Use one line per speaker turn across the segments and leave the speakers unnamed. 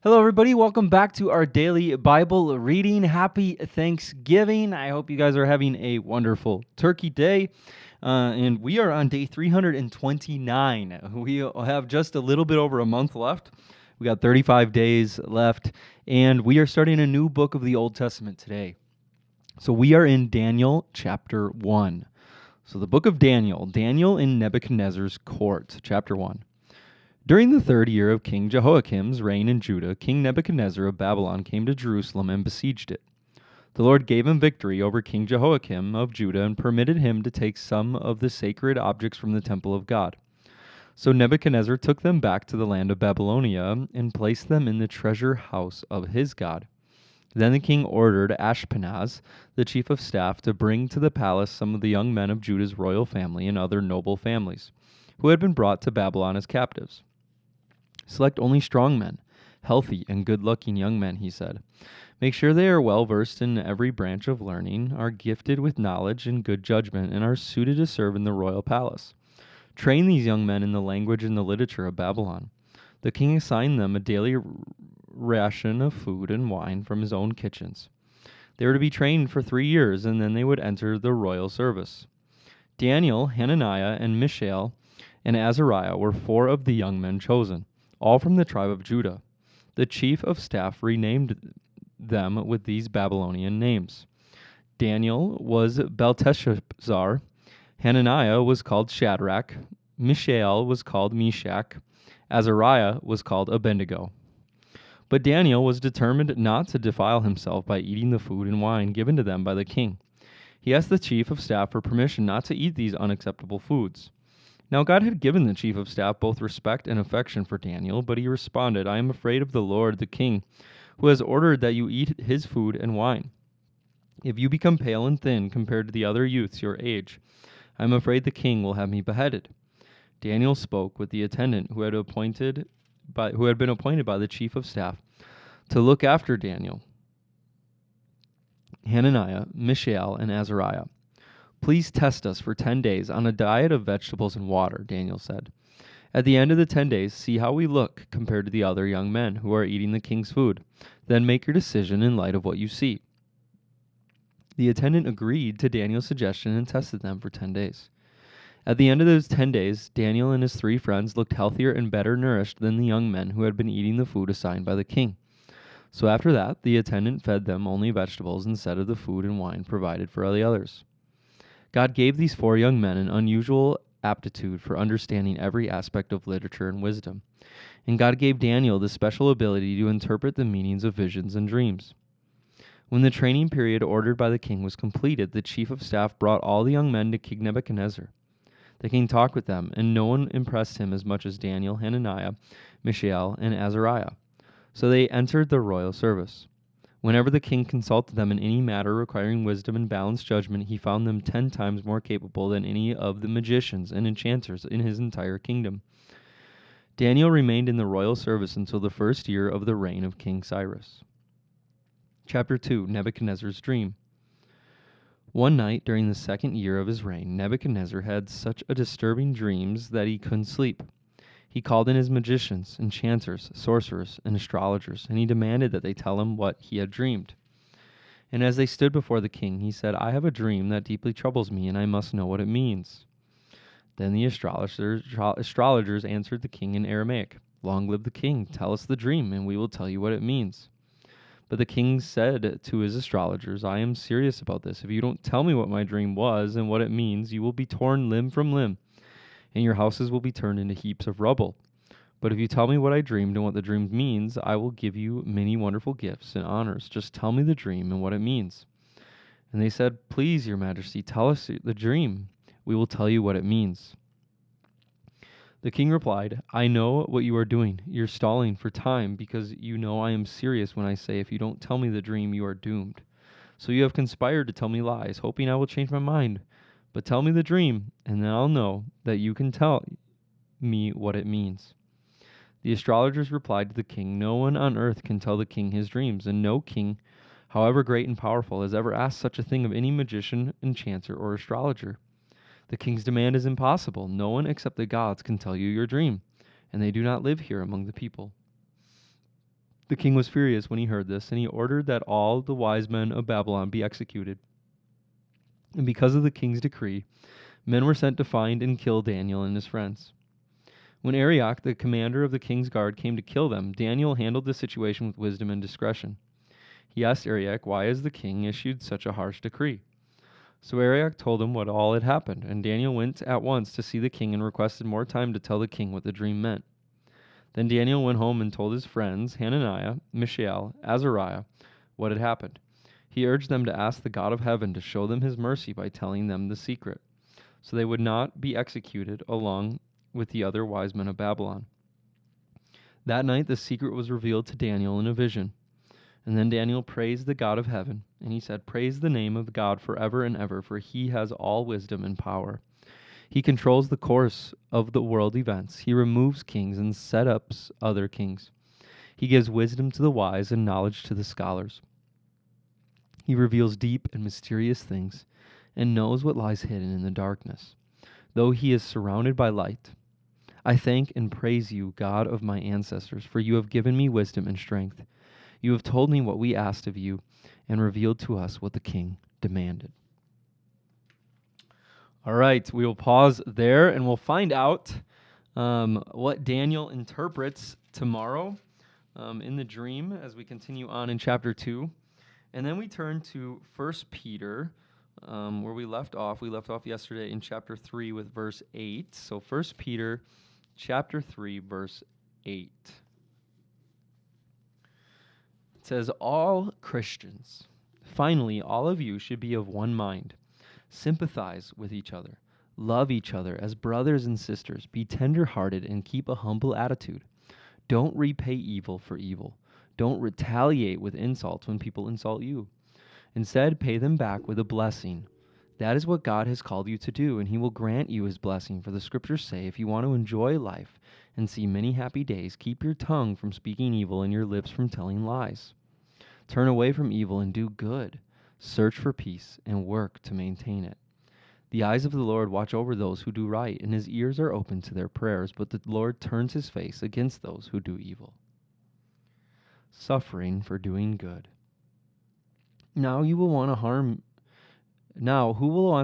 Hello, everybody. Welcome back to our daily Bible reading. Happy Thanksgiving. I hope you guys are having a wonderful Turkey Day. And we are on day 329. We have just a little bit over a month left. We got 35 days left, and we are starting a new book of the Old Testament today. So we are in Daniel chapter 1. So the book of Daniel, Daniel in Nebuchadnezzar's court, chapter 1. During the 3rd year of King Jehoiakim's reign in Judah, King Nebuchadnezzar of Babylon came to Jerusalem and besieged it. The Lord gave him victory over King Jehoiakim of Judah and permitted him to take some of the sacred objects from the temple of God. So Nebuchadnezzar took them back to the land of Babylonia and placed them in the treasure house of his God. Then the king ordered Ashpenaz, the chief of staff, to bring to the palace some of the young men of Judah's royal family and other noble families, who had been brought to Babylon as captives. Select only strong men, healthy and good-looking young men, he said. Make sure they are well versed in every branch of learning, are gifted with knowledge and good judgment, and are suited to serve in the royal palace. Train these young men in the language and the literature of Babylon. The king assigned them a daily ration of food and wine from his own kitchens. They were to be trained for 3 years, and then they would enter the royal service. Daniel, Hananiah, and Mishael, and Azariah were 4 of the young men chosen, all from the tribe of Judah. The chief of staff renamed them with these Babylonian names. Daniel was Belteshazzar, Hananiah was called Shadrach, Mishael was called Meshach, Azariah was called Abednego. But Daniel was determined not to defile himself by eating the food and wine given to them by the king. He asked the chief of staff for permission not to eat these unacceptable foods. Now God had given the chief of staff both respect and affection for Daniel, but he responded, I am afraid of the Lord, the king, who has ordered that you eat his food and wine. If you become pale and thin compared to the other youths your age, I am afraid the king will have me beheaded. Daniel spoke with the attendant who had been appointed by the chief of staff to look after Daniel, Hananiah, Mishael, and Azariah. Please test us for 10 days on a diet of vegetables and water, Daniel said. At the end of the 10 days, see how we look compared to the other young men who are eating the king's food. Then make your decision in light of what you see. The attendant agreed to Daniel's suggestion and tested them for 10 days. At the end of those 10 days, Daniel and his 3 friends looked healthier and better nourished than the young men who had been eating the food assigned by the king. So after that, the attendant fed them only vegetables instead of the food and wine provided for the others. God gave these 4 young men an unusual aptitude for understanding every aspect of literature and wisdom. And God gave Daniel the special ability to interpret the meanings of visions and dreams. When the training period ordered by the king was completed, the chief of staff brought all the young men to King Nebuchadnezzar. The king talked with them, and no one impressed him as much as Daniel, Hananiah, Mishael, and Azariah. So they entered the royal service. Whenever the king consulted them in any matter requiring wisdom and balanced judgment, he found them 10 times more capable than any of the magicians and enchanters in his entire kingdom. Daniel remained in the royal service until the 1st year of the reign of King Cyrus. Chapter 2, Nebuchadnezzar's Dream. One night during the 2nd year of his reign, Nebuchadnezzar had such a disturbing dreams that he couldn't sleep. He called in his magicians, enchanters, sorcerers, and astrologers, and he demanded that they tell him what he had dreamed. And as they stood before the king, he said, I have a dream that deeply troubles me, and I must know what it means. Then the astrologers answered the king in Aramaic, Long live the king, tell us the dream, and we will tell you what it means. But the king said to his astrologers, I am serious about this. If you don't tell me what my dream was and what it means, you will be torn limb from limb, and your houses will be turned into heaps of rubble. But if you tell me what I dreamed and what the dream means, I will give you many wonderful gifts and honors. Just tell me the dream and what it means. And they said, Please, your majesty, tell us the dream. We will tell you what it means. The king replied, I know what you are doing. You're stalling for time because you know I am serious when I say if you don't tell me the dream, you are doomed. So you have conspired to tell me lies, hoping I will change my mind. But tell me the dream, and then I'll know that you can tell me what it means. The astrologers replied to the king, No one on earth can tell the king his dreams, and no king, however great and powerful, has ever asked such a thing of any magician, enchanter, or astrologer. The king's demand is impossible. No one except the gods can tell you your dream, and they do not live here among the people. The king was furious when he heard this, and he ordered that all the wise men of Babylon be executed. And because of the king's decree, men were sent to find and kill Daniel and his friends. When Arioch, the commander of the king's guard, came to kill them, Daniel handled the situation with wisdom and discretion. He asked Arioch, "Why has the king issued such a harsh decree?" So Arioch told him what all had happened, and Daniel went at once to see the king and requested more time to tell the king what the dream meant. Then Daniel went home and told his friends, Hananiah, Mishael, Azariah, what had happened. He urged them to ask the God of heaven to show them his mercy by telling them the secret, so they would not be executed along with the other wise men of Babylon. That night the secret was revealed to Daniel in a vision. And then Daniel praised the God of heaven, and he said, "Praise the name of God forever and ever, for he has all wisdom and power. He controls the course of the world events. He removes kings and sets up other kings. He gives wisdom to the wise and knowledge to the scholars. He reveals deep and mysterious things and knows what lies hidden in the darkness, though he is surrounded by light. I thank and praise you, God of my ancestors, for you have given me wisdom and strength. You have told me what we asked of you and revealed to us what the king demanded." All right, we will pause there and we'll find out what Daniel interprets tomorrow in the dream as we continue on in chapter 2. And then we turn to 1 Peter, where we left off. We left off yesterday in chapter 3 with verse 8. So 1 Peter chapter 3, verse 8. It says, "All Christians, finally, all of you should be of one mind. Sympathize with each other. Love each other as brothers and sisters. Be tender-hearted and keep a humble attitude. Don't repay evil for evil. Don't retaliate with insults when people insult you. Instead, pay them back with a blessing. That is what God has called you to do, and he will grant you his blessing. For the scriptures say, if you want to enjoy life and see many happy days, keep your tongue from speaking evil and your lips from telling lies. Turn away from evil and do good. Search for peace and work to maintain it. The eyes of the Lord watch over those who do right, and his ears are open to their prayers, but the Lord turns his face against those who do evil." Suffering for doing good. Now who will want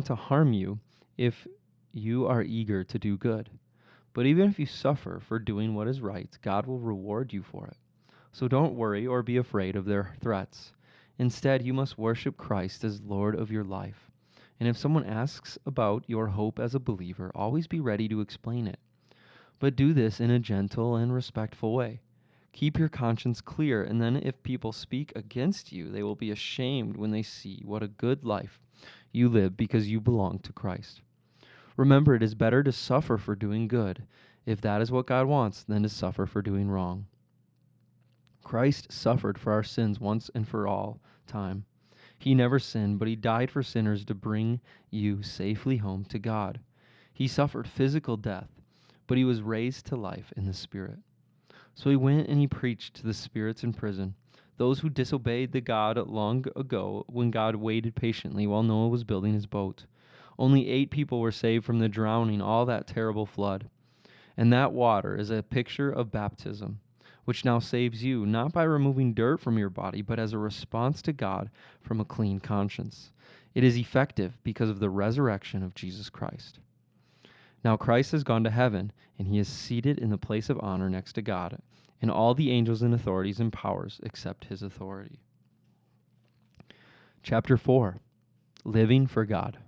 to harm you if you are eager to do good? But even if you suffer for doing what is right, God will reward you for it. So don't worry or be afraid of their threats. Instead, you must worship Christ as Lord of your life. And if someone asks about your hope as a believer, always be ready to explain it. But do this in a gentle and respectful way. Keep your conscience clear, and then if people speak against you, they will be ashamed when they see what a good life you live because you belong to Christ. Remember, it is better to suffer for doing good, if that is what God wants, than to suffer for doing wrong. Christ suffered for our sins once and for all time. He never sinned, but he died for sinners to bring you safely home to God. He suffered physical death, but he was raised to life in the Spirit. So he went and he preached to the spirits in prison, those who disobeyed the God long ago when God waited patiently while Noah was building his boat. Only 8 people were saved from the drowning, all that terrible flood. And that water is a picture of baptism, which now saves you, not by removing dirt from your body, but as a response to God from a clean conscience. It is effective because of the resurrection of Jesus Christ. Now Christ has gone to heaven, and he is seated in the place of honor next to God, and all the angels and authorities and powers accept his authority. Chapter 4. Living for God.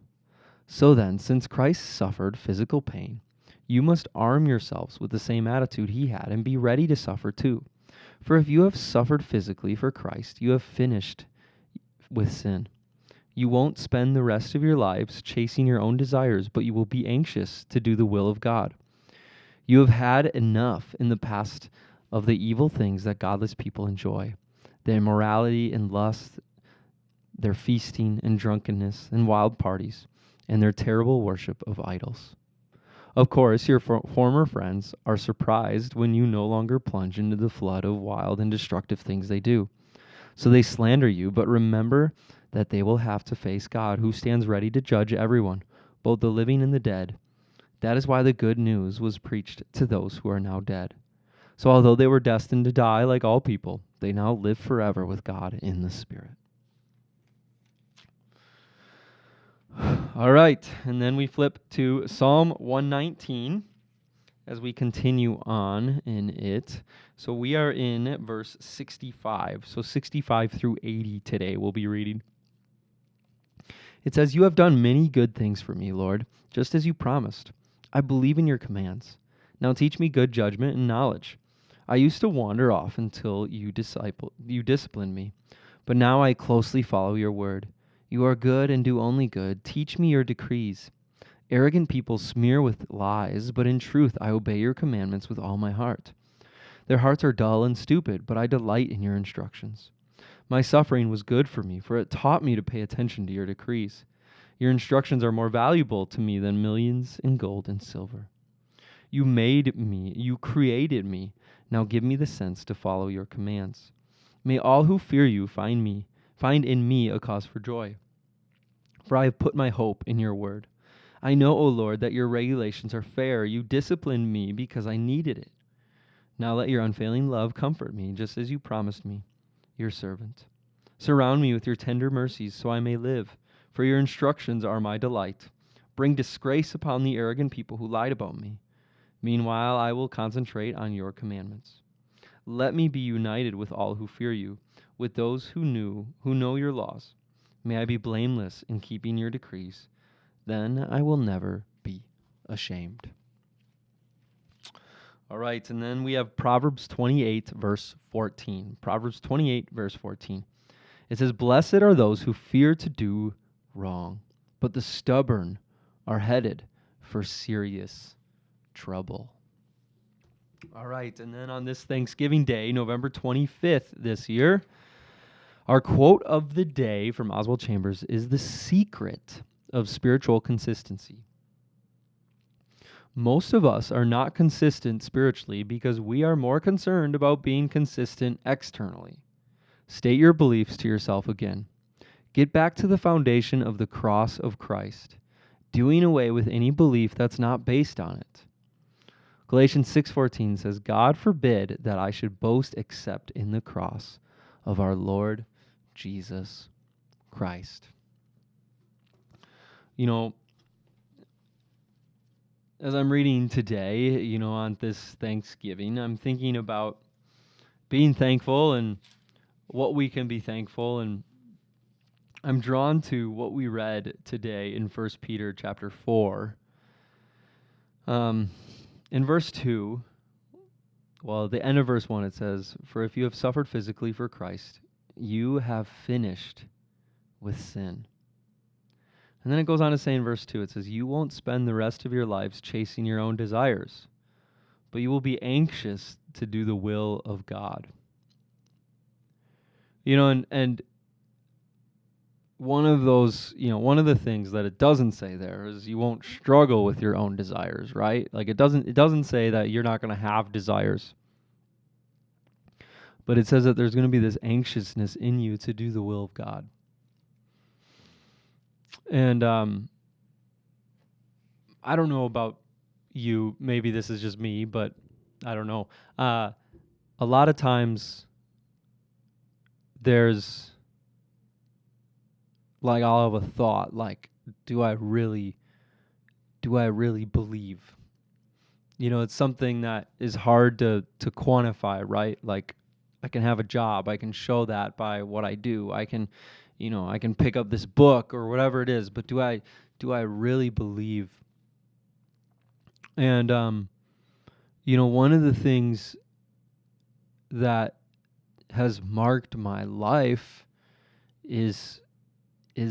So then, since Christ suffered physical pain, you must arm yourselves with the same attitude he had and be ready to suffer too. For if you have suffered physically for Christ, you have finished with sin. You won't spend the rest of your lives chasing your own desires, but you will be anxious to do the will of God. You have had enough in the past of the evil things that godless people enjoy, their immorality and lust, their feasting and drunkenness and wild parties, and their terrible worship of idols. Of course, your former friends are surprised when you no longer plunge into the flood of wild and destructive things they do. So they slander you, but remember that they will have to face God, who stands ready to judge everyone, both the living and the dead. That is why the good news was preached to those who are now dead. So although they were destined to die like all people, They now live forever with God in the Spirit. All right, and then we flip to Psalm 119 as we continue on in it. So we are in verse 65. So 65 through 80 today we'll be reading. It says, "You have done many good things for me, Lord, just as you promised. I believe in your commands. Now teach me good judgment and knowledge. I used to wander off until you disciplined me, but now I closely follow your word. You are good and do only good. Teach me your decrees. Arrogant people smear with lies, but in truth I obey your commandments with all my heart. Their hearts are dull and stupid, but I delight in your instructions. My suffering was good for me, for it taught me to pay attention to your decrees. Your instructions are more valuable to me than millions in gold and silver. You made me, you created me. Now give me the sense to follow your commands. May all who fear you find in me a cause for joy. For I have put my hope in your word. I know, O Lord, that your regulations are fair. You disciplined me because I needed it. Now let your unfailing love comfort me, just as you promised me, your servant. Surround me with your tender mercies so I may live, for your instructions are my delight. Bring disgrace upon the arrogant people who lied about me. Meanwhile, I will concentrate on your commandments. Let me be united with all who fear you, with those who know your laws. May I be blameless in keeping your decrees. Then I will never be ashamed." All right, and then we have Proverbs 28, verse 14. Proverbs 28, verse 14. It says, "Blessed are those who fear to do wrong, but the stubborn are headed for serious trouble." All right, and then on this Thanksgiving Day, November 25th this year, our quote of the day from Oswald Chambers is the secret of spiritual consistency. Most of us are not consistent spiritually because we are more concerned about being consistent externally. State your beliefs to yourself again. Get back to the foundation of the cross of Christ, doing away with any belief that's not based on it. Galatians 6:14 says, "God forbid that I should boast except in the cross of our Lord Jesus Christ." You know, as I'm reading today, on this Thanksgiving, I'm thinking about being thankful and what we can be thankful, and I'm drawn to what we read today in 1 Peter chapter 4. In verse 2, the end of verse 1, it says, "For if you have suffered physically for Christ, you have finished with sin." And then it goes on to say in verse 2, it says, "You won't spend the rest of your lives chasing your own desires, but you will be anxious to do the will of God." And one of the things that it doesn't say there is you won't struggle with your own desires, right? Like it doesn't say that you're not going to have desires. But it says that there's going to be this anxiousness in you to do the will of God. And I don't know about you, maybe this is just me, but I don't know. A lot of times there's I'll have a thought do I really believe? It's something that is hard to quantify, right? Like I can have a job, I can show that by what I do. I can pick up this book or whatever it is, but do I really believe? And one of the things that has marked my life is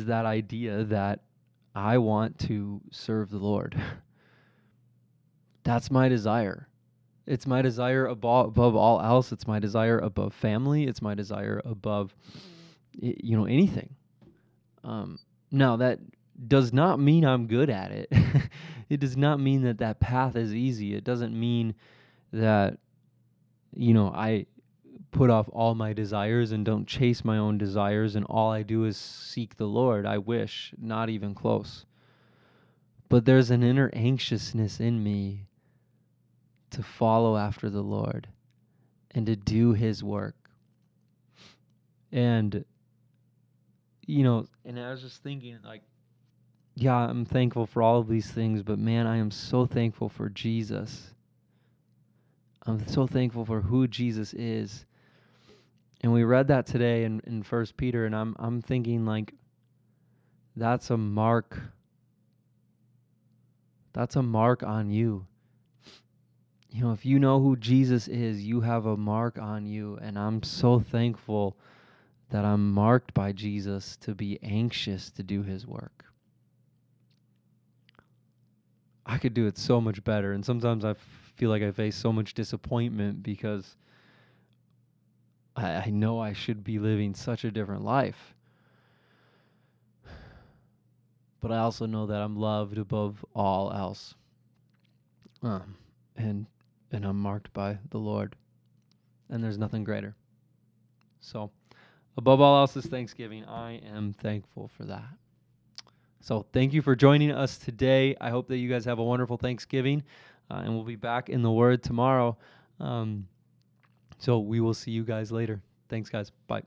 that idea that I want to serve the Lord. That's my desire. It's my desire above all else. It's my desire above family. It's my desire above, anything. Now, that does not mean I'm good at it. It does not mean that path is easy. It doesn't mean that, I put off all my desires and don't chase my own desires and all I do is seek the Lord. I wish, not even close. But there's an inner anxiousness in me to follow after the Lord and to do His work. And, and I was just thinking, like, yeah, I'm thankful for all of these things, but man, I am so thankful for Jesus. I'm so thankful for who Jesus is. And we read that today in 1 Peter, and I'm thinking, like, that's a mark. That's a mark on you. If you know who Jesus is, you have a mark on you. And I'm so thankful that I'm marked by Jesus to be anxious to do his work. I could do it so much better. And sometimes I feel like I face so much disappointment because I know I should be living such a different life. But I also know that I'm loved above all else. And I'm marked by the Lord. And there's nothing greater. So, above all else is Thanksgiving. I am thankful for that. So thank you for joining us today. I hope that you guys have a wonderful Thanksgiving. And we'll be back in the Word tomorrow. So we will see you guys later. Thanks, guys. Bye.